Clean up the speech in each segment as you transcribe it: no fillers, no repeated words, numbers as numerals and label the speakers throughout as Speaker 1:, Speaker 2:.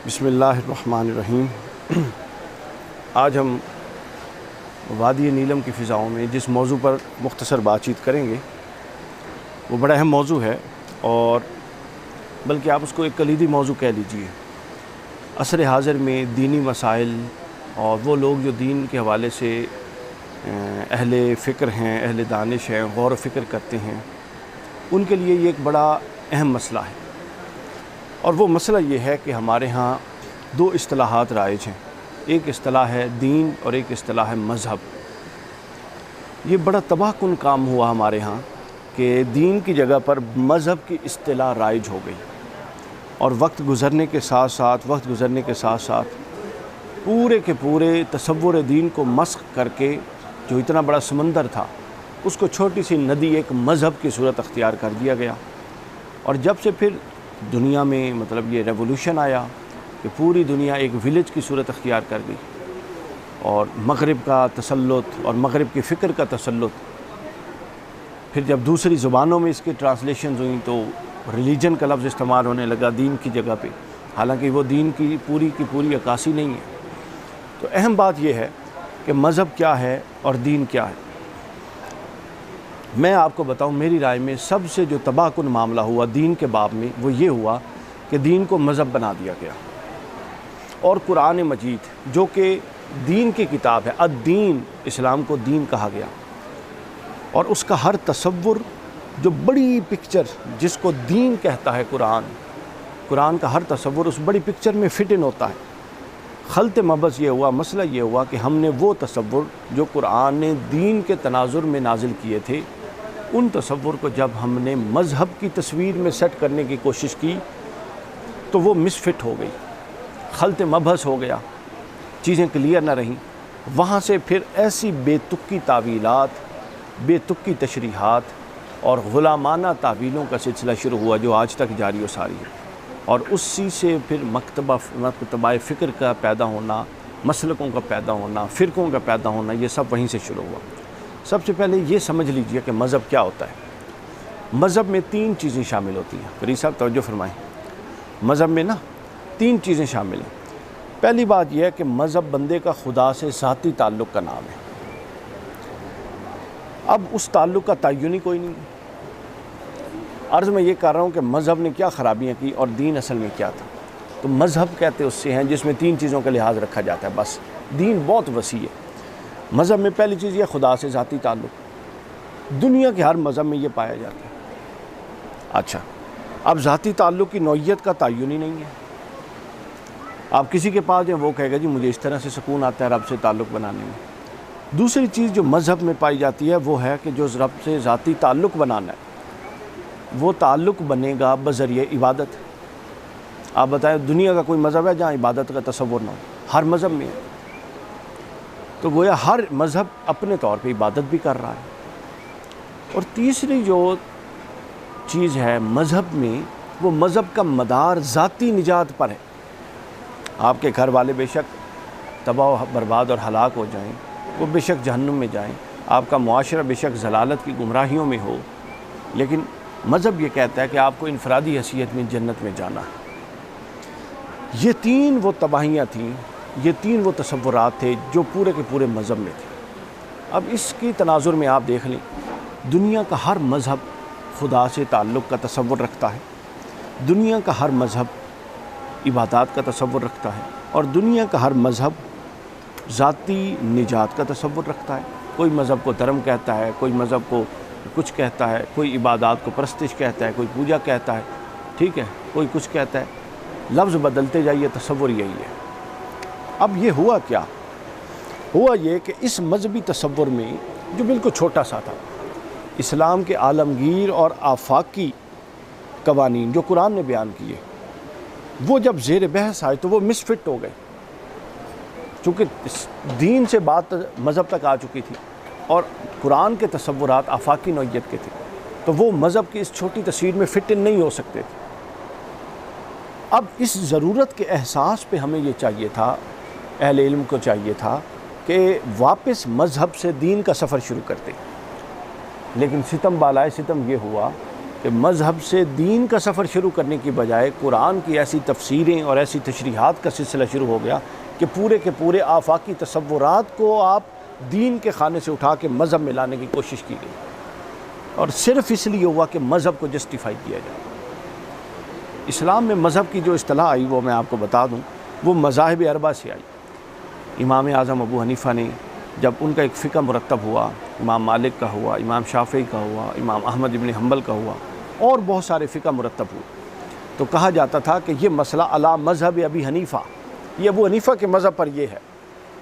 Speaker 1: بسم اللہ الرحمن الرحیم۔ آج ہم وادی نیلم کی فضاؤں میں جس موضوع پر مختصر بات چیت کریں گے وہ بڑا اہم موضوع ہے، اور بلکہ آپ اس کو ایک کلیدی موضوع کہہ لیجئے۔ عصر حاضر میں دینی مسائل اور وہ لوگ جو دین کے حوالے سے اہل فکر ہیں، اہل دانش ہیں، غور و فکر کرتے ہیں، ان کے لیے یہ ایک بڑا اہم مسئلہ ہے۔ اور وہ مسئلہ یہ ہے کہ ہمارے ہاں دو اصطلاحات رائج ہیں، ایک اصطلاح ہے دین اور ایک اصطلاح ہے مذہب۔ یہ بڑا تباہ کن کام ہوا ہمارے ہاں کہ دین کی جگہ پر مذہب کی اصطلاح رائج ہو گئی، اور وقت گزرنے کے ساتھ ساتھ پورے کے پورے تصور دین کو مسخ کر کے جو اتنا بڑا سمندر تھا اس کو چھوٹی سی ندی ایک مذہب کی صورت اختیار کر دیا گیا۔ اور جب سے پھر دنیا میں یہ ریولوشن آیا کہ پوری دنیا ایک ولیج کی صورت اختیار کر گئی، اور مغرب کا تسلط اور مغرب کی فکر کا تسلط، پھر جب دوسری زبانوں میں اس کی ٹرانسلیشنز ہوئیں تو ریلیجن کا لفظ استعمال ہونے لگا دین کی جگہ پہ، حالانکہ وہ دین کی پوری عکاسی نہیں ہے۔ تو اہم بات یہ ہے کہ مذہب کیا ہے اور دین کیا ہے۔ میں آپ کو بتاؤں، میری رائے میں سب سے جو تباہ کن معاملہ ہوا دین کے باب میں وہ یہ ہوا کہ دین کو مذہب بنا دیا گیا، اور قرآن مجید جو کہ دین کی کتاب ہے، الدین، اسلام کو دین کہا گیا، اور اس کا ہر تصور، جو بڑی پکچر جس کو دین کہتا ہے قرآن کا ہر تصور اس بڑی پکچر میں فٹ ان ہوتا ہے۔ خلط مبحث یہ ہوا، مسئلہ یہ ہوا کہ ہم نے وہ تصور جو قرآن نے دین کے تناظر میں نازل کیے تھے، ان تصور کو جب ہم نے مذہب کی تصویر میں سیٹ کرنے کی کوشش کی تو وہ مس فٹ ہو گئی، خلط مبحث ہو گیا، چیزیں کلیئر نہ رہیں۔ وہاں سے پھر ایسی بے تکی تعویلات، بے تکی تشریحات اور غلامانہ تعویلوں کا سلسلہ شروع ہوا جو آج تک جاری و ساری ہے، اور اسی سے پھر مکتبہ فکر کا پیدا ہونا، مسلکوں کا پیدا ہونا، فرقوں کا پیدا ہونا، یہ سب وہیں سے شروع ہوا۔ سب سے پہلے یہ سمجھ لیجئے کہ مذہب کیا ہوتا ہے۔ مذہب میں 3 چیزیں شامل ہوتی ہیں۔ فرید صاحب توجہ فرمائیں، مذہب میں 3 چیزیں شامل ہیں۔ پہلی بات یہ ہے کہ مذہب بندے کا خدا سے ذاتی تعلق کا نام ہے۔ اب اس تعلق کا تعین ہی کوئی نہیں ہے۔ عرض میں یہ کر رہا ہوں کہ مذہب نے کیا خرابیاں کی اور دین اصل میں کیا تھا۔ تو مذہب کہتے اس سے ہیں جس میں 3 چیزوں کا لحاظ رکھا جاتا ہے، بس۔ دین بہت وسیع ہے۔ مذہب میں پہلی چیز یہ خدا سے ذاتی تعلق، دنیا کے ہر مذہب میں یہ پایا جاتا ہے۔ اچھا، اب ذاتی تعلق کی نوعیت کا تعین ہی نہیں ہے۔ آپ کسی کے پاس جائیں وہ کہے گا جی مجھے اس طرح سے سکون آتا ہے رب سے تعلق بنانے میں۔ دوسری چیز جو مذہب میں پائی جاتی ہے وہ ہے کہ جو رب سے ذاتی تعلق بنانا ہے وہ تعلق بنے گا بذریعہ عبادت۔ آپ بتائیں دنیا کا کوئی مذہب ہے جہاں عبادت کا تصور نہ ہو؟ ہر مذہب میں ہے۔ تو گویا ہر مذہب اپنے طور پہ عبادت بھی کر رہا ہے۔ اور تیسری جو چیز ہے مذہب میں، وہ مذہب کا مدار ذاتی نجات پر ہے۔ آپ کے گھر والے بے شک تباہ و برباد اور ہلاک ہو جائیں، وہ بے شک جہنم میں جائیں، آپ کا معاشرہ بے شک ضلالت کی گمراہیوں میں ہو، لیکن مذہب یہ کہتا ہے کہ آپ کو انفرادی حیثیت میں جنت میں جانا ہے۔ یہ 3 وہ تباہیاں تھیں، یہ 3 وہ تصورات تھے جو پورے کے پورے مذہب میں تھے۔ اب اس کی تناظر میں آپ دیکھ لیں، دنیا کا ہر مذہب خدا سے تعلق کا تصور رکھتا ہے، دنیا کا ہر مذہب عبادات کا تصور رکھتا ہے، اور دنیا کا ہر مذہب ذاتی نجات کا تصور رکھتا ہے۔ کوئی مذہب کو دھرم کہتا ہے، کوئی مذہب کو کچھ کہتا ہے، کوئی عبادات کو پرستش کہتا ہے، کوئی پوجا کہتا ہے، ٹھیک ہے، کوئی کچھ کہتا ہے۔ لفظ بدلتے جائیے، تصور یہی ہے۔ اب یہ ہوا کیا؟ ہوا یہ کہ اس مذہبی تصور میں جو بالکل چھوٹا سا تھا، اسلام کے عالمگیر اور آفاقی قوانین جو قرآن نے بیان کیے، وہ جب زیر بحث آئے تو وہ مس فٹ ہو گئے، چونکہ دین سے بات مذہب تک آ چکی تھی اور قرآن کے تصورات آفاقی نوعیت کے تھے، تو وہ مذہب کی اس چھوٹی تصویر میں فٹ ان نہیں ہو سکتے تھے۔ اب اس ضرورت کے احساس پہ ہمیں یہ چاہیے تھا، اہل علم کو چاہیے تھا کہ واپس مذہب سے دین کا سفر شروع کرتے، لیکن ستم بالائے ستم یہ ہوا کہ مذہب سے دین کا سفر شروع کرنے کی بجائے قرآن کی ایسی تفسیریں اور ایسی تشریحات کا سلسلہ شروع ہو گیا کہ پورے کے پورے آفاقی تصورات کو آپ دین کے خانے سے اٹھا کے مذہب میں لانے کی کوشش کی گئی، اور صرف اس لیے ہوا کہ مذہب کو جسٹیفائی کیا جائے۔ اسلام میں مذہب کی جو اصطلاح آئی وہ میں آپ کو بتا دوں، وہ مذاہب اربعہ سے آئی۔ امام اعظم ابو حنیفہ نے جب ان کا ایک فقہ مرتب ہوا، امام مالک کا ہوا، امام شافعی کا ہوا، امام احمد ابن حنبل کا ہوا، اور بہت سارے فقہ مرتب ہوئے، تو کہا جاتا تھا کہ یہ مسئلہ علی مذہب ابی حنیفہ، یہ ابو حنیفہ کے مذہب پر یہ ہے،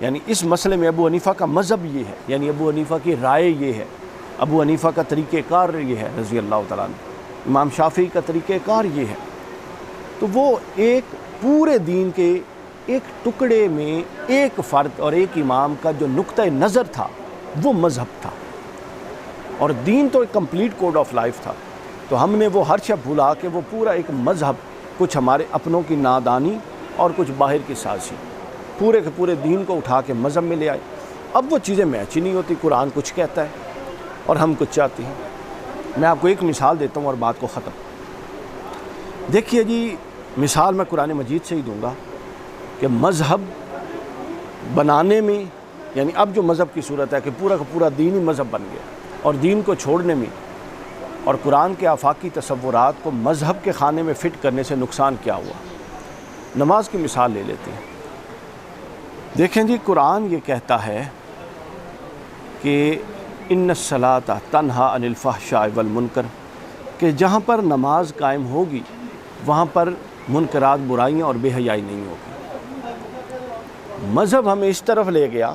Speaker 1: یعنی اس مسئلے میں ابو حنیفہ کا مذہب یہ ہے، یعنی ابو حنیفہ کی رائے یہ ہے، ابو حنیفہ کا طریقہ کار یہ ہے رضی اللہ تعالیٰ عنہ، امام شافعی کا طریقہ کار یہ ہے۔ تو وہ ایک پورے دین کے ایک ٹکڑے میں ایک فرد اور ایک امام کا جو نقطہ نظر تھا وہ مذہب تھا، اور دین تو ایک کمپلیٹ کوڈ آف لائف تھا۔ تو ہم نے وہ ہر شب بھلا کے وہ پورا ایک مذہب، کچھ ہمارے اپنوں کی نادانی اور کچھ باہر کی سازشی، پورے کے پورے دین کو اٹھا کے مذہب میں لے آئے۔ اب وہ چیزیں میچ ہی نہیں ہوتی، قرآن کچھ کہتا ہے اور ہم کچھ چاہتے ہیں۔ میں آپ کو ایک مثال دیتا ہوں اور بات کو ختم۔ دیکھیے جی، مثال میں قرآن مجید سے ہی دوں گا کہ مذہب بنانے میں، یعنی اب جو مذہب کی صورت ہے کہ پورا کا پورا دین ہی مذہب بن گیا، اور دین کو چھوڑنے میں اور قرآن کے آفاقی تصورات کو مذہب کے خانے میں فٹ کرنے سے نقصان کیا ہوا۔ نماز کی مثال لے لیتے ہیں۔ دیکھیں جی، قرآن یہ کہتا ہے کہ ان الصلاۃ تنہا عن الفحشاء والمنکر، کہ جہاں پر نماز قائم ہوگی وہاں پر منکرات، برائیاں اور بے حیائی نہیں ہوگی۔ مذہب ہمیں اس طرف لے گیا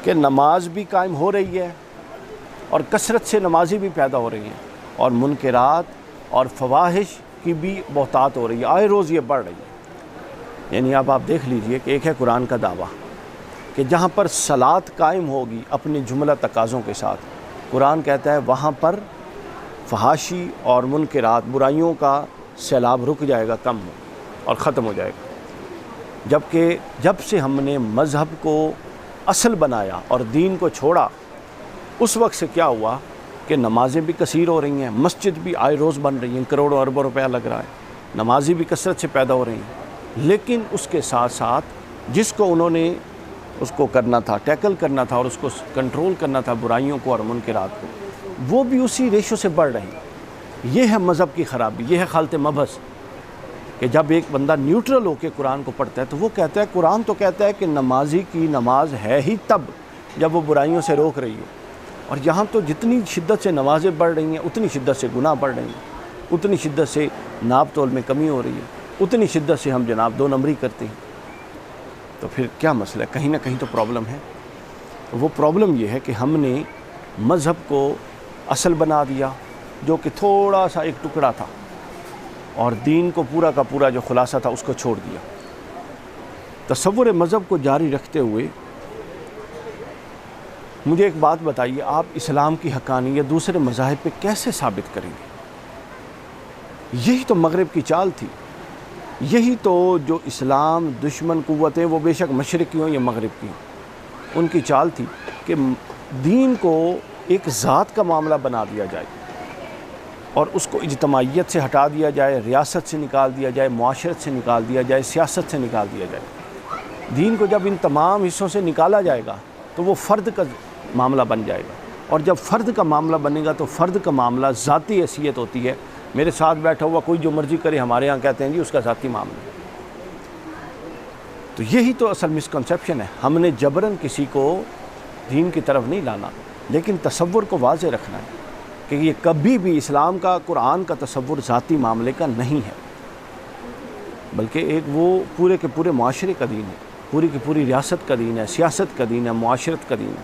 Speaker 1: کہ نماز بھی قائم ہو رہی ہے اور کثرت سے نمازی بھی پیدا ہو رہی ہیں، اور منکرات اور فواحش کی بھی بہتات ہو رہی ہے، آئے روز یہ بڑھ رہی ہے۔ یعنی اب آپ دیکھ لیجئے کہ ایک ہے قرآن کا دعویٰ کہ جہاں پر صلاۃ قائم ہوگی اپنے جملہ تقاضوں کے ساتھ، قرآن کہتا ہے وہاں پر فحاشی اور منکرات، برائیوں کا سیلاب رک جائے گا، کم ہو اور ختم ہو جائے گا۔ جبکہ جب سے ہم نے مذہب کو اصل بنایا اور دین کو چھوڑا، اس وقت سے کیا ہوا کہ نمازیں بھی کثیر ہو رہی ہیں، مسجد بھی آئے روز بن رہی ہیں، کروڑوں اربوں روپیہ لگ رہا ہے، نمازی بھی کثرت سے پیدا ہو رہی ہیں، لیکن اس کے ساتھ ساتھ جس کو انہوں نے اس کو کرنا تھا، ٹیکل کرنا تھا اور اس کو کنٹرول کرنا تھا، برائیوں کو اور منکرات کو، وہ بھی اسی ریشو سے بڑھ رہی ہیں۔ یہ ہے مذہب کی خرابی، یہ ہے خالط مبحث، کہ جب ایک بندہ نیوٹرل ہو کے قرآن کو پڑھتا ہے تو وہ کہتا ہے، قرآن تو کہتا ہے کہ نمازی کی نماز ہے ہی تب جب وہ برائیوں سے روک رہی ہو، اور یہاں تو جتنی شدت سے نمازیں بڑھ رہی ہیں اتنی شدت سے گناہ بڑھ رہی ہیں، اتنی شدت سے ناپ تول میں کمی ہو رہی ہے، اتنی شدت سے ہم جناب دو نمبری کرتے ہیں۔ تو پھر کیا مسئلہ ہے؟ کہیں نہ کہیں تو پرابلم ہے۔ وہ پرابلم یہ ہے کہ ہم نے مذہب کو اصل بنا دیا، جو کہ تھوڑا سا ایک ٹکڑا تھا، اور دین کو پورا کا پورا جو خلاصہ تھا اس کو چھوڑ دیا۔ تصور مذہب کو جاری رکھتے ہوئے مجھے ایک بات بتائیے، آپ اسلام کی حقانیت دوسرے مذاہب پہ کیسے ثابت کریں گے؟ یہی تو مغرب کی چال تھی، یہی تو جو اسلام دشمن قوتیں، وہ بے شک مشرقی ہوں یا مغرب کی ہوں، ان کی چال تھی کہ دین کو ایک ذات کا معاملہ بنا دیا جائے اور اس کو اجتماعیت سے ہٹا دیا جائے، ریاست سے نکال دیا جائے، معاشرت سے نکال دیا جائے، سیاست سے نکال دیا جائے۔ دین کو جب ان تمام حصوں سے نکالا جائے گا تو وہ فرد کا معاملہ بن جائے گا، اور جب فرد کا معاملہ بنے گا تو فرد کا معاملہ ذاتی حیثیت ہوتی ہے۔ میرے ساتھ بیٹھا ہوا کوئی جو مرضی کرے، ہمارے ہاں کہتے ہیں جی اس کا ذاتی معاملہ ہے۔ تو یہی تو اصل مسکنسیپشن ہے۔ ہم نے جبراً کسی کو دین کی طرف نہیں لانا، لیکن تصور کو واضح رکھنا ہے کہ یہ کبھی بھی اسلام کا، قرآن کا تصور ذاتی معاملے کا نہیں ہے، بلکہ ایک وہ پورے کے پورے معاشرے کا دین ہے، پوری کی پوری ریاست کا دین ہے، سیاست کا دین ہے، معاشرت کا دین ہے۔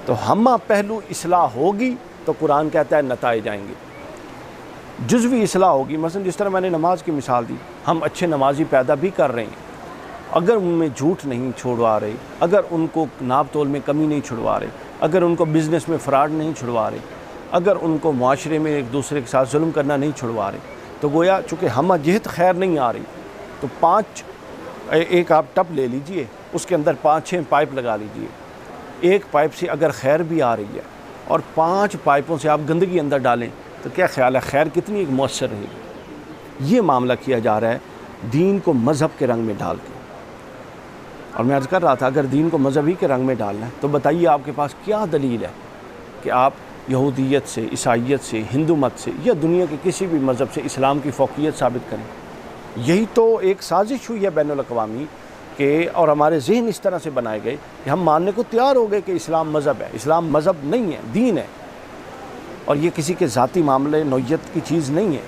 Speaker 1: تو ہمہ پہلو اصلاح ہوگی تو قرآن کہتا ہے نتائج آئیں گے۔ جزوی اصلاح ہوگی، مثلا جس طرح میں نے نماز کی مثال دی، ہم اچھے نمازی پیدا بھی کر رہے ہیں، اگر ان میں جھوٹ نہیں چھڑوا رہے، اگر ان کو ناپ تول میں کمی نہیں چھڑوا رہے، اگر ان کو بزنس میں فراڈ نہیں چھڑوا رہے، اگر ان کو معاشرے میں ایک دوسرے کے ساتھ ظلم کرنا نہیں چھڑوا رہے، تو گویا چونکہ ہمہ جہت خیر نہیں آ رہی، تو ایک آپ ٹب لے لیجئے، اس کے اندر 5-6 پائپ لگا لیجئے، ایک پائپ سے اگر خیر بھی آ رہی ہے اور 5 پائپوں سے آپ گندگی اندر ڈالیں تو کیا خیال ہے خیر کتنی ایک مؤثر رہے گی؟ یہ معاملہ کیا جا رہا ہے دین کو مذہب کے رنگ میں ڈال کے. اور میں عرض کر رہا تھا اگر دین کو مذہبی کے رنگ میں ڈالنا ہے تو بتائیے آپ کے پاس کیا دلیل ہے کہ آپ یہودیت سے، عیسائیت سے، ہندو مت سے یا دنیا کے کسی بھی مذہب سے اسلام کی فوقیت ثابت کریں؟ یہی تو ایک سازش ہوئی ہے بین الاقوامی کہ اور ہمارے ذہن اس طرح سے بنائے گئے کہ ہم ماننے کو تیار ہو گئے کہ اسلام مذہب ہے. اسلام مذہب نہیں ہے، دین ہے، اور یہ کسی کے ذاتی معاملے نوعیت کی چیز نہیں ہے.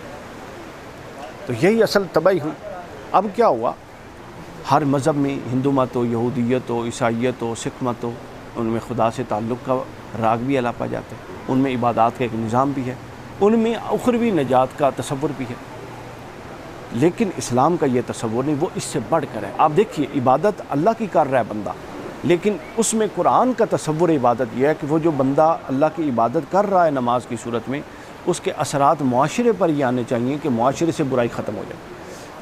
Speaker 1: تو یہی اصل تباہی ہوئی. اب کیا ہوا، ہر مذہب میں ہندو مت ہو، یہودیت ہو، عیسائیت ہو، سکھ مت ہو، ان میں خدا سے تعلق کا راگ بھی الاپا جاتا ہے، ان میں عبادات کا ایک نظام بھی ہے، ان میں اخروی نجات کا تصور بھی ہے. لیکن اسلام کا یہ تصور نہیں، وہ اس سے بڑھ کر ہے. آپ دیکھیے عبادت اللہ کی کر رہا ہے بندہ، لیکن اس میں قرآن کا تصور عبادت یہ ہے کہ وہ جو بندہ اللہ کی عبادت کر رہا ہے نماز کی صورت میں، اس کے اثرات معاشرے پر یہ آنے چاہیے کہ معاشرے سے برائی ختم ہو جائے.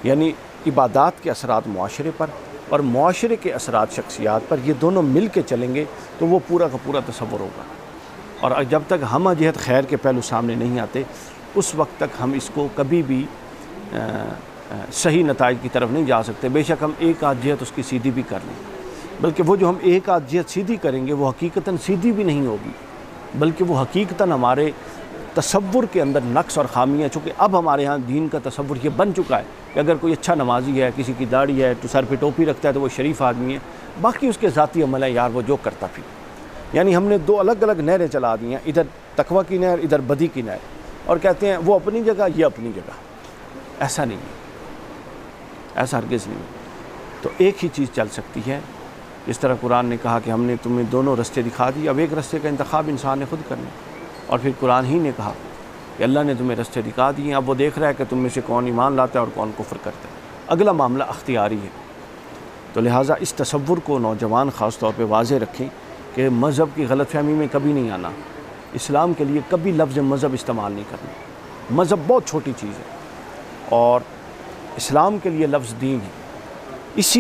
Speaker 1: یعنی عبادات کے اثرات معاشرے پر اور معاشرے کے اثرات شخصیات پر، یہ دونوں مل کے چلیں گے تو وہ پورا کا پورا تصور ہوگا. اور جب تک ہم جہت خیر کے پہلو سامنے نہیں آتے اس وقت تک ہم اس کو کبھی بھی صحیح نتائج کی طرف نہیں جا سکتے. بے شک ہم ایک آدھ جہت اس کی سیدھی بھی کر لیں، بلکہ وہ جو ہم ایک آدھ جہت سیدھی کریں گے وہ حقیقتاً سیدھی بھی نہیں ہوگی، بلکہ وہ حقیقتاً ہمارے تصور کے اندر نقص اور خامیاں. چونکہ اب ہمارے ہاں دین کا تصور یہ بن چکا ہے کہ اگر کوئی اچھا نمازی ہے، کسی کی داڑھی ہے، تو سر پہ ٹوپی رکھتا ہے تو وہ شریف آدمی ہے، باقی اس کے ذاتی عمل ہے یار وہ جو کرتا پھر. یعنی ہم نے دو الگ الگ نہریں چلا دی ہیں، ادھر تقویٰ کی نہر، ادھر بدی کی نہر، اور کہتے ہیں وہ اپنی جگہ یہ اپنی جگہ. ایسا نہیں ہے، ایسا ہرگز نہیں ہے. تو ایک ہی چیز چل سکتی ہے. اس طرح قرآن نے کہا کہ ہم نے تمہیں دونوں رستے دکھا دی، اب ایک رستے کا انتخاب انسان نے خود کرنا. اور پھر قرآن ہی نے کہا کہ اللہ نے تمہیں رستے دکھا دیے، اب وہ دیکھ رہا ہے کہ تم میں سے کون ایمان لاتا ہے اور کون کفر کرتا ہے. اگلا معاملہ اختیاری ہے. تو لہٰذا اس تصور کو نوجوان خاص طور پہ واضح رکھیں کہ مذہب کی غلط فہمی میں کبھی نہیں آنا. اسلام کے لیے کبھی لفظ مذہب استعمال نہیں کرنا. مذہب بہت چھوٹی چیز ہے اور اسلام کے لیے لفظ دین ہے. اس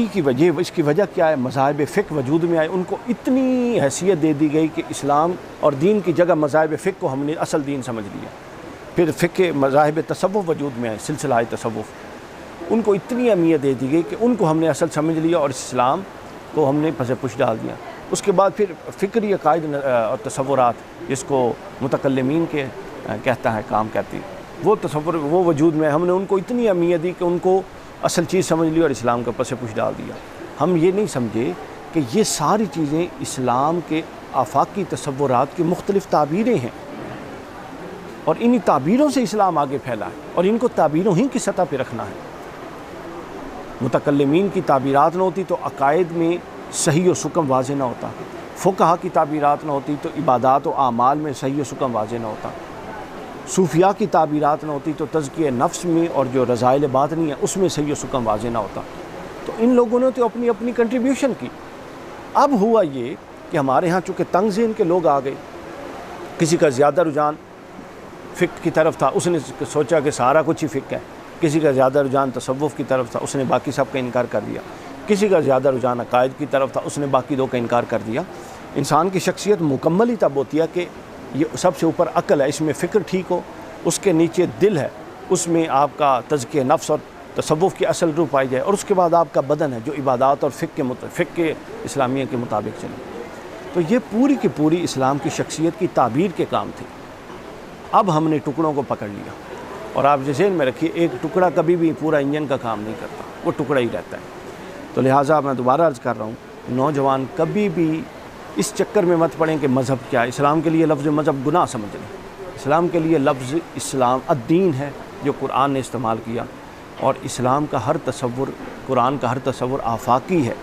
Speaker 1: کی وجہ کیا ہے؟ مذاہب فقہ وجود میں آئے، ان کو اتنی حیثیت دے دی گئی کہ اسلام اور دین کی جگہ مذاہب فقہ کو ہم نے اصل دین سمجھ لیا. پھر فقہ مذاہب تصوف وجود میں آئے، سلسلہ تصوف، ان کو اتنی اہمیت دے دی گئی کہ ان کو ہم نے اصل سمجھ لیا اور اسلام کو ہم نے پس پش ڈال دیا. اس کے بعد پھر فکری عقائد اور تصورات، جس کو متکلمین کے کہتا ہے کام کہتی، وہ تصور وہ وجود میں ہم نے ان کو اتنی اہمیت دی کہ ان کو اصل چیز سمجھ لی اور اسلام کا پس پش ڈال دیا. ہم یہ نہیں سمجھے کہ یہ ساری چیزیں اسلام کے آفاقی تصورات کی مختلف تعبیریں ہیں، اور انہی تعبیروں سے اسلام آگے پھیلا ہے اور ان کو تعبیروں ہی کی سطح پہ رکھنا ہے. متکلمین کی تعبیرات نہ ہوتی تو عقائد میں صحیح و سکم واضح نہ ہوتا، فقہا کی تعبیرات نہ ہوتی تو عبادات و اعمال میں صحیح و سکم واضح نہ ہوتا، صوفیاء کی تعبیرات نہ ہوتی تو تزکیہ نفس میں اور جو رضائل باطنی ہیں اس میں صحیح و سکم واضح نہ ہوتا. تو ان لوگوں نے تو اپنی اپنی کنٹریبیوشن کی. اب ہوا یہ کہ ہمارے ہاں چونکہ تنگ ذہن کے لوگ آ گئے، کسی کا زیادہ رجحان فقہ کی طرف تھا، اس نے سوچا کہ سارا کچھ ہی فقہ ہے. کسی کا زیادہ رجحان تصوف کی طرف تھا، اس نے باقی سب کا انکار کر دیا. کسی کا زیادہ رجحان عقائد کی طرف تھا، اس نے باقی دو کا انکار کر دیا. انسان کی شخصیت مکمل ہی تب ہوتی ہے کہ یہ سب سے اوپر عقل ہے، اس میں فکر ٹھیک ہو، اس کے نیچے دل ہے، اس میں آپ کا تزکیہ نفس اور تصوف کی اصل روح پائی جائے، اور اس کے بعد آپ کا بدن ہے جو عبادات اور فقہ اسلامیہ کے مطابق چلے. تو یہ پوری کی پوری اسلام کی شخصیت کی تعبیر کے کام تھے. اب ہم نے ٹکڑوں کو پکڑ لیا، اور آپ ذہن میں رکھیے ایک ٹکڑا کبھی بھی پورا انجن کا کام نہیں کرتا، وہ ٹکڑا ہی رہتا ہے. تو لہٰذا میں دوبارہ عرض کر رہا ہوں، نوجوان کبھی بھی اس چکر میں مت پڑیں کہ مذہب کیا ہے. اسلام کے لیے لفظ مذہب گناہ سمجھ لیں. اسلام کے لیے لفظ اسلام الدین ہے جو قرآن نے استعمال کیا، اور اسلام کا ہر تصور، قرآن کا ہر تصور آفاقی ہے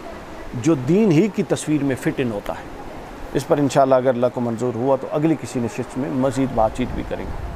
Speaker 1: جو دین ہی کی تصویر میں فٹ ان ہوتا ہے. اس پر انشاءاللہ اگر اللہ کو منظور ہوا تو اگلی کسی نشست میں مزید بات چیت بھی کریں گے.